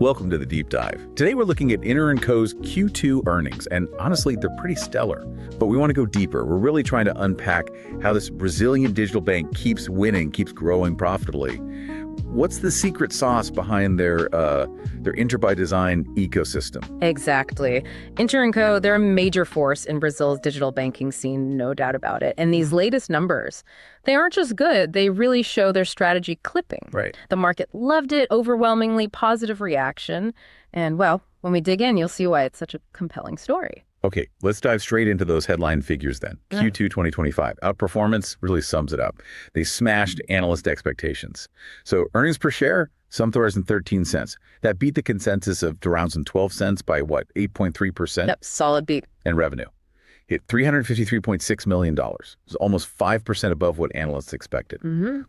Welcome to the Deep Dive. Today we're looking at Inter & Co.'s Q2 earnings, and honestly, they're pretty stellar. But we want to go deeper. We're really trying to unpack how this Brazilian digital bank keeps winning, keeps growing profitably. What's the secret sauce behind their Inter by Design ecosystem? Exactly. Inter & Co., they're a major force in Brazil's digital banking scene, no doubt about it. And these latest numbers, they aren't just good, they really show their strategy clipping. Right. The market loved it, overwhelmingly positive reaction. And, well, when we dig in, you'll see why it's such a compelling story. Okay, let's dive straight into those headline figures then. Q2 2025. Outperformance really sums it up. They smashed analyst expectations. So earnings per share, some $3.13. That beat the consensus of around 12 cents by what, 8.3%? Yep, solid beat. And revenue hit $353.6 million. It's almost 5% above what analysts expected.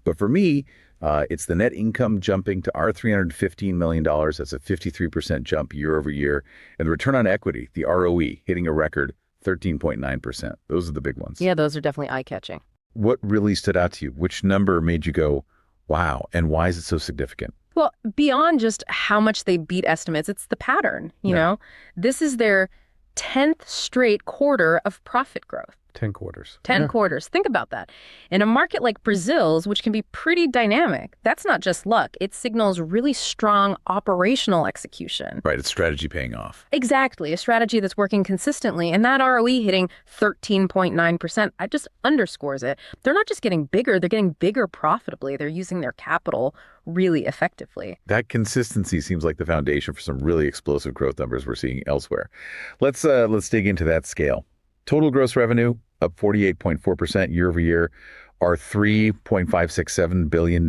But for me, it's the net income jumping to our $315 million. That's a 53% jump year over year. And the return on equity, the ROE, hitting a record 13.9%. Those are the big ones. Yeah, those are definitely eye-catching. What really stood out to you? Which number made you go, wow, and why is it so significant? Well, beyond just how much they beat estimates, it's the pattern, you know? This is their 10th straight quarter of profit growth. 10 quarters. 10 quarters. Think about that. In a market like Brazil's, which can be pretty dynamic, that's not just luck. It signals really strong operational execution. Right, it's strategy paying off. Exactly, a strategy that's working consistently. And that ROE hitting 13.9%, it just underscores it. They're not just getting bigger, they're getting bigger profitably. They're using their capital really effectively. That consistency seems like the foundation for some really explosive growth numbers we're seeing elsewhere. Let's dig into that scale. Total gross revenue up 48.4% year over year, are $3.567 billion.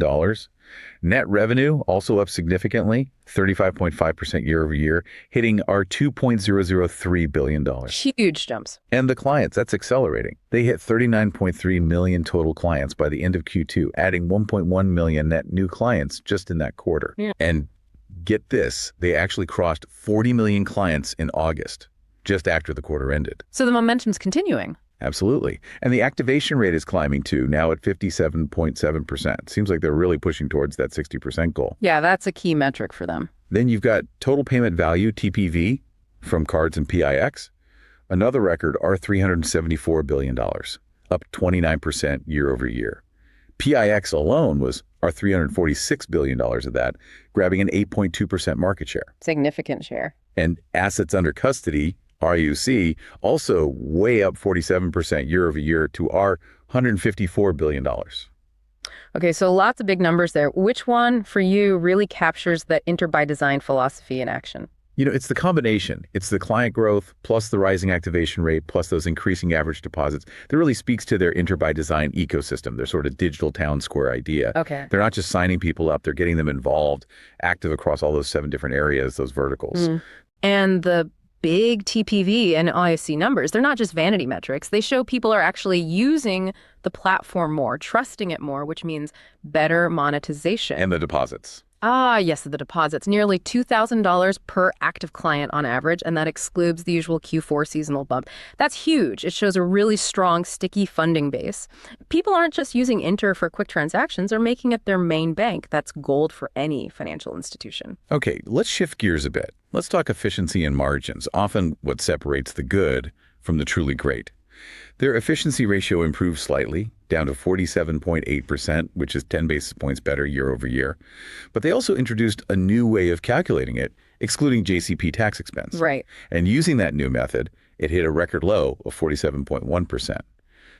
Net revenue also up significantly, 35.5% year over year, hitting our $2.003 billion. Huge jumps. And the clients, that's accelerating. They hit 39.3 million total clients by the end of Q2, adding 1.1 million net new clients just in that quarter. Yeah. And get this, they actually crossed 40 million clients in August, just after the quarter ended. So the momentum's continuing. Absolutely. And the activation rate is climbing too, now at 57.7%. Seems like they're really pushing towards that 60% goal. Yeah, that's a key metric for them. Then you've got total payment value, TPV, from cards and PIX. Another record, our $374 billion, up 29% year over year. PIX alone was our $346 billion of that, grabbing an 8.2% market share. Significant share. And assets under custody, RUC, also way up 47% year over year to our $154 billion. Okay, so lots of big numbers there. Which one for you really captures that Inter by Design philosophy in action? You know, it's the combination. It's the client growth plus the rising activation rate plus those increasing average deposits that really speaks to their Inter by Design ecosystem, their sort of digital town square idea. Okay. They're not just signing people up, they're getting them involved, active across all those 7 different areas, those verticals. And the big TPV and IFC numbers, they're not just vanity metrics. They show people are actually using the platform more, trusting it more, which means better monetization. And the deposits. Ah, yes, the deposits. Nearly $2,000 per active client on average, and that excludes the usual Q4 seasonal bump. That's huge. It shows a really strong, sticky funding base. People aren't just using Inter for quick transactions or making it their main bank. That's gold for any financial institution. Okay, let's shift gears a bit. Let's talk efficiency and margins, often what separates the good from the truly great. Their efficiency ratio improved slightly, down to 47.8%, which is 10 basis points better year over year. But they also introduced a new way of calculating it, excluding JCP tax expense. Right. And using that new method, it hit a record low of 47.1%.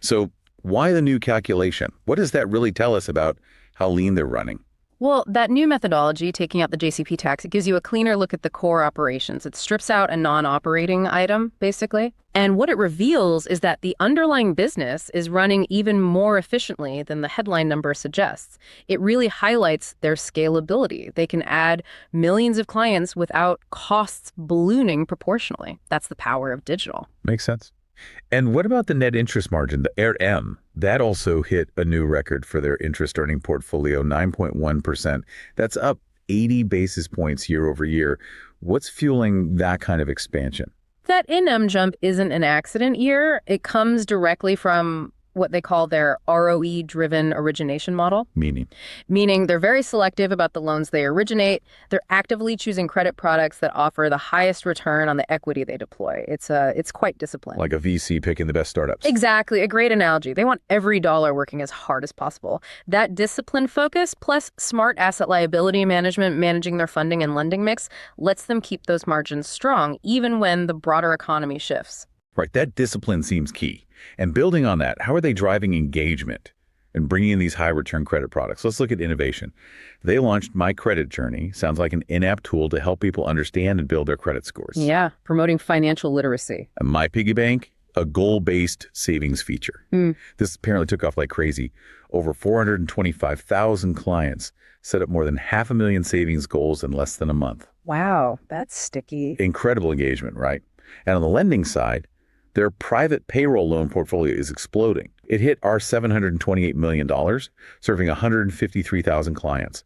So why the new calculation? What does that really tell us about how lean they're running? Well, that new methodology, taking out the JCP tax, it gives you a cleaner look at the core operations. It strips out a non-operating item, basically. And what it reveals is that the underlying business is running even more efficiently than the headline number suggests. It really highlights their scalability. They can add millions of clients without costs ballooning proportionally. That's the power of digital. Makes sense. And what about the net interest margin, the ERM? That also hit a new record for their interest earning portfolio, 9.1%. That's up 80 basis points year over year. What's fueling that kind of expansion? That NM jump isn't an accident year. It comes directly from what they call their ROE-driven origination model, Meaning? meaning they're very selective about the loans they originate. They're actively choosing credit products that offer the highest return on the equity they deploy. It's quite disciplined. Like a VC picking the best startups. Exactly, a great analogy. They want every dollar working as hard as possible. That discipline focus plus smart asset liability management, managing their funding and lending mix, lets them keep those margins strong, even when the broader economy shifts. Right, that discipline seems key. And building on that, how are they driving engagement and bringing in these high-return credit products? Let's look at innovation. They launched My Credit Journey. Sounds like an in-app tool to help people understand and build their credit scores. Yeah, promoting financial literacy. And My Piggy Bank, a goal-based savings feature. This apparently took off like crazy. Over 425,000 clients set up more than 500,000 savings goals in less than a month. Wow, that's sticky. Incredible engagement, right? And on the lending side, their private payroll loan portfolio is exploding. It hit our $728 million, serving 153,000 clients.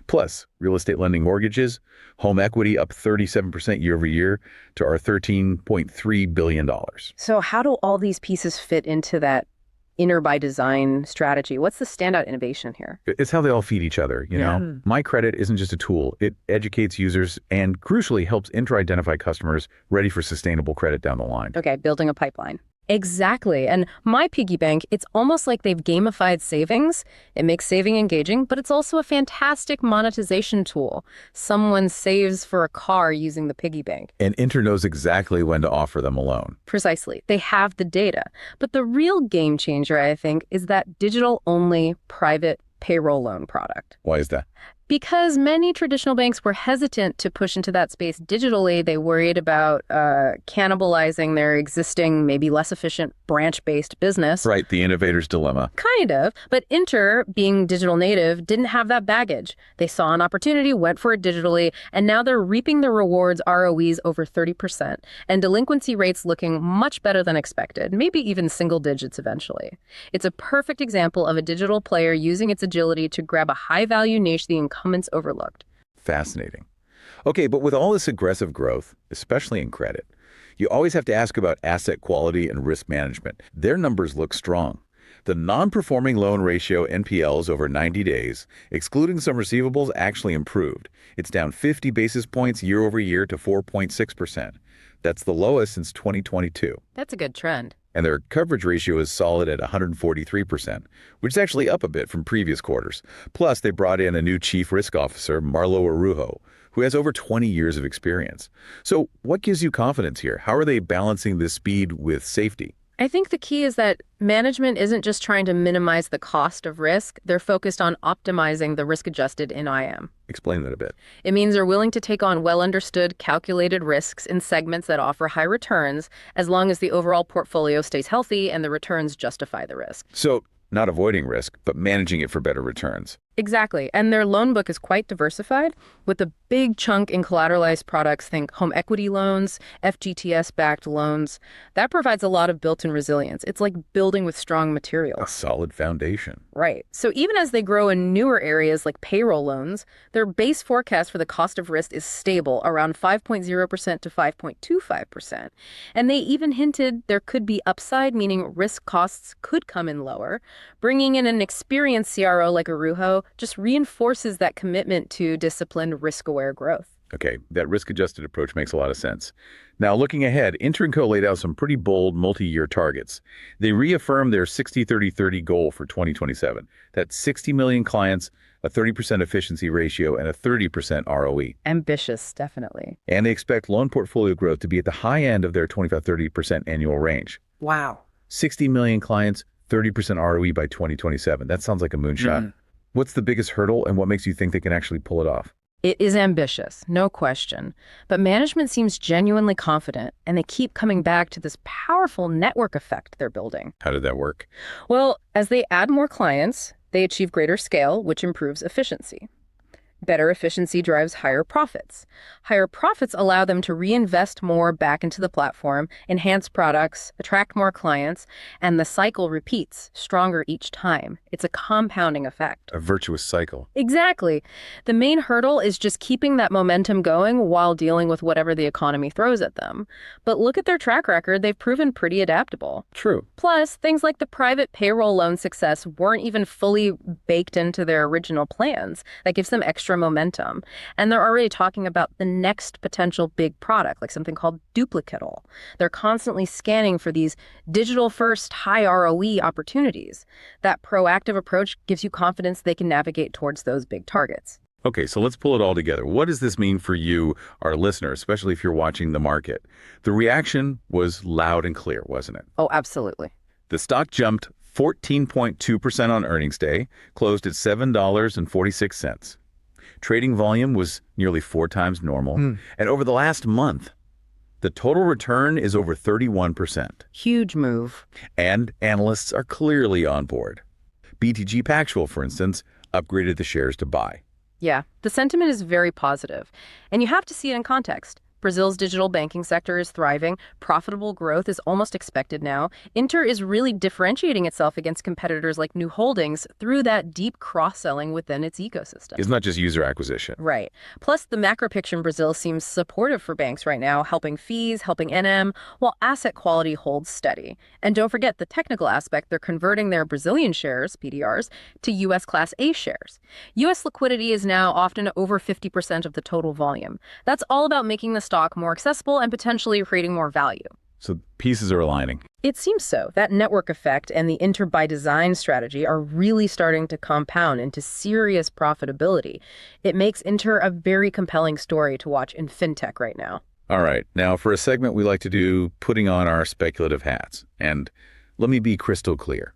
Plus, real estate lending mortgages, home equity up 37% year over year to our $13.3 billion. So how do all these pieces fit into that inner by design strategy? What's the standout innovation here? It's how they all feed each other, you know? My Credit isn't just a tool. It educates users and crucially helps inter-identify customers ready for sustainable credit down the line. Okay, building a pipeline. Exactly. And My Piggy Bank, it's almost like they've gamified savings. It makes saving engaging, but it's also a fantastic monetization tool. Someone saves for a car using the piggy bank. And Inter knows exactly when to offer them a loan. Precisely. They have the data. But the real game changer, I think, is that digital-only private payroll loan product. Why is that? Because many traditional banks were hesitant to push into that space digitally. They worried about cannibalizing their existing, maybe less efficient branch-based business. Right, the innovator's dilemma. Kind of. But Inter, being digital native, didn't have that baggage. They saw an opportunity, went for it digitally, and now they're reaping the rewards, ROEs over 30%, and delinquency rates looking much better than expected, maybe even single digits eventually. It's a perfect example of a digital player using its agility to grab a high-value niche the incumbents overlooked. Fascinating. Okay, but with all this aggressive growth, especially in credit, you always have to ask about asset quality and risk management. Their numbers look strong. The non-performing loan ratio, NPLs, over 90 days, excluding some receivables, actually improved. It's down 50 basis points year over year to 4.6%. That's the lowest since 2022. That's a good trend. And their coverage ratio is solid at 143%, which is actually up a bit from previous quarters. Plus, they brought in a new chief risk officer, Marlo Arujo, who has over 20 years of experience. So what gives you confidence here? How are they balancing this speed with safety? I think the key is that management isn't just trying to minimize the cost of risk. They're focused on optimizing the risk-adjusted NIM. Explain that a bit. It means they're willing to take on well-understood, calculated risks in segments that offer high returns, as long as the overall portfolio stays healthy and the returns justify the risk. So not avoiding risk, but managing it for better returns. Exactly. And their loan book is quite diversified, with a big chunk in collateralized products. Think home equity loans, FGTS-backed loans. That provides a lot of built-in resilience. It's like building with strong A materials. solid foundation. Right. So even as they grow in newer areas like payroll loans, their base forecast for the cost of risk is stable, around 5.0% to 5.25%. And they even hinted there could be upside, meaning risk costs could come in lower. Bringing in an experienced CRO like Arujo just reinforces that commitment to disciplined, risk-aware growth. Okay, that risk-adjusted approach makes a lot of sense. Now, looking ahead, Inter & Co. laid out some pretty bold multi-year targets. They reaffirmed their 60-30-30 goal for 2027. That's 60 million clients, a 30% efficiency ratio, and a 30% ROE. Ambitious, definitely. And they expect loan portfolio growth to be at the high end of their 25-30% annual range. Wow. 60 million clients, 30% ROE by 2027. That sounds like a moonshot. What's the biggest hurdle, and what makes you think they can actually pull it off? It is ambitious, no question. But management seems genuinely confident, and they keep coming back to this powerful network effect they're building. How did that work? Well, as they add more clients, they achieve greater scale, which improves efficiency. Better efficiency drives higher profits. Higher profits allow them to reinvest more back into the platform, enhance products, attract more clients, and the cycle repeats, stronger each time. It's a compounding effect. A virtuous cycle. Exactly. The main hurdle is just keeping that momentum going while dealing with whatever the economy throws at them. But look at their track record, they've proven pretty adaptable. True. Plus, things like the private payroll loan success weren't even fully baked into their original plans. That gives them extra momentum. And they're already talking about the next potential big product, like something called duplicatable. They're constantly scanning for these digital-first, high ROE opportunities. That proactive approach gives you confidence they can navigate towards those big targets. Okay, so let's pull it all together. What does this mean for you, our listener, especially if you're watching the market? The reaction was loud and clear, wasn't it? Oh, absolutely. The stock jumped 14.2% on earnings day, closed at $7.46. Trading volume was nearly 4 times normal. And over the last month, the total return is over 31%. Huge move. And analysts are clearly on board. BTG Pactual, for instance, upgraded the shares to buy. Yeah, the sentiment is very positive. And you have to see it in context. Brazil's digital banking sector is thriving. Profitable growth is almost expected now. Inter is really differentiating itself against competitors like New Holdings through that deep cross-selling within its ecosystem. It's not just user acquisition. Right. Plus, the macro picture in Brazil seems supportive for banks right now, helping fees, helping NM, while asset quality holds steady. And don't forget the technical aspect. They're converting their Brazilian shares, PDRs, to U.S. Class A shares. U.S. liquidity is now often over 50% of the total volume. That's all about making the stock more accessible and potentially creating more value. So pieces are aligning. It seems so. That network effect and the Inter by Design strategy are really starting to compound into serious profitability. It makes Inter a very compelling story to watch in fintech right now. All right. Now, for a segment we like to do, putting on our speculative hats. And let me be crystal clear.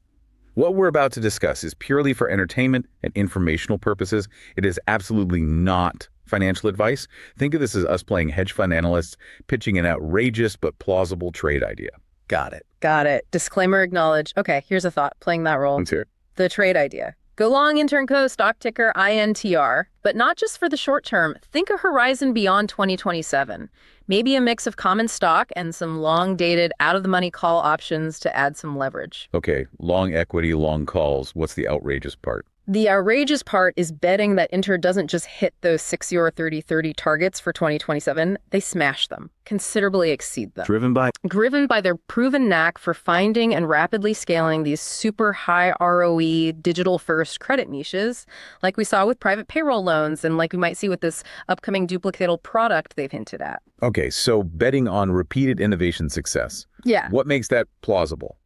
What we're about to discuss is purely for entertainment and informational purposes. It is absolutely not financial advice. Think of this as us playing hedge fund analysts, pitching an outrageous but plausible trade idea. Got it. Got it. Disclaimer acknowledged. Okay, here's a thought, playing that role. Let's hear it. The trade idea. Go long Inter & Co. stock ticker INTR, but not just for the short term. Think a horizon beyond 2027. Maybe a mix of common stock and some long-dated, out-of-the-money call options to add some leverage. Okay, long equity, long calls. What's the outrageous part? The outrageous part is betting that Inter doesn't just hit those 60 or 30-30 targets for 2027. They smash them, considerably exceed them. Driven by Their proven knack for finding and rapidly scaling these super high ROE digital-first credit niches, like we saw with private payroll loans and like we might see with this upcoming duplicatable product they've hinted at. Okay, so betting on repeated innovation success. Yeah. What makes that plausible?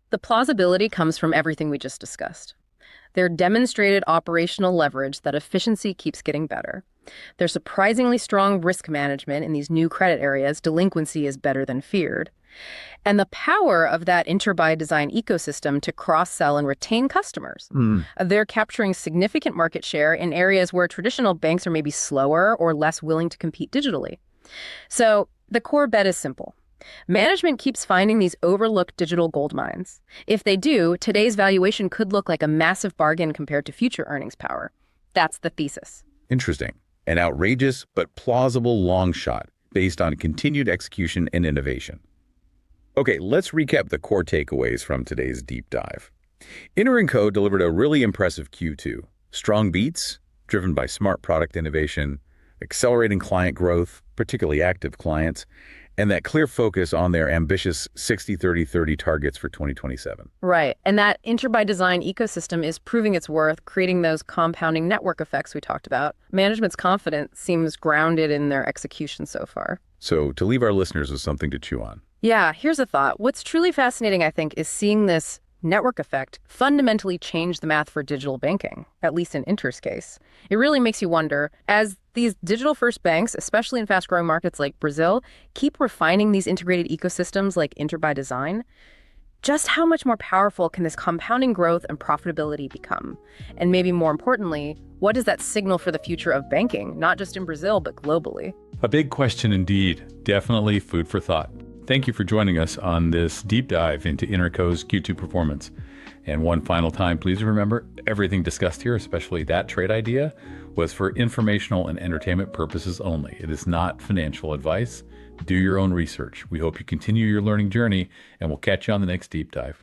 The plausibility comes from everything we just discussed. Their demonstrated operational leverage that efficiency keeps getting better. Their surprisingly strong risk management in these new credit areas, delinquency is better than feared. And the power of that Inter by Design ecosystem to cross-sell and retain customers. They're capturing significant market share in areas where traditional banks are maybe slower or less willing to compete digitally. So the core bet is simple. Management keeps finding these overlooked digital gold mines. If they do, today's valuation could look like a massive bargain compared to future earnings power. That's the thesis. Interesting. An outrageous but plausible long shot based on continued execution and innovation. Okay, let's recap the core takeaways from today's deep dive. Inter & Co. delivered a really impressive Q2. Strong beats, driven by smart product innovation, accelerating client growth, particularly active clients, and that clear focus on their ambitious 60-30-30 targets for 2027. Right. And that Inter by Design ecosystem is proving its worth, creating those compounding network effects we talked about. Management's confidence seems grounded in their execution so far. So to leave our listeners with something to chew on. Yeah, here's a thought. What's truly fascinating, I think, is seeing this network effect fundamentally change the math for digital banking, at least in Inter's case. It really makes you wonder, as these digital-first banks, especially in fast-growing markets like Brazil, keep refining these integrated ecosystems like Inter by Design, just how much more powerful can this compounding growth and profitability become? And maybe more importantly, what does that signal for the future of banking, not just in Brazil, but globally? A big question indeed. Definitely food for thought. Thank you for joining us on this deep dive into Inter & Co.'s Q2 performance. And one final time, please remember, everything discussed here, especially that trade idea, was for informational and entertainment purposes only. It is not financial advice. Do your own research. We hope you continue your learning journey, and we'll catch you on the next deep dive.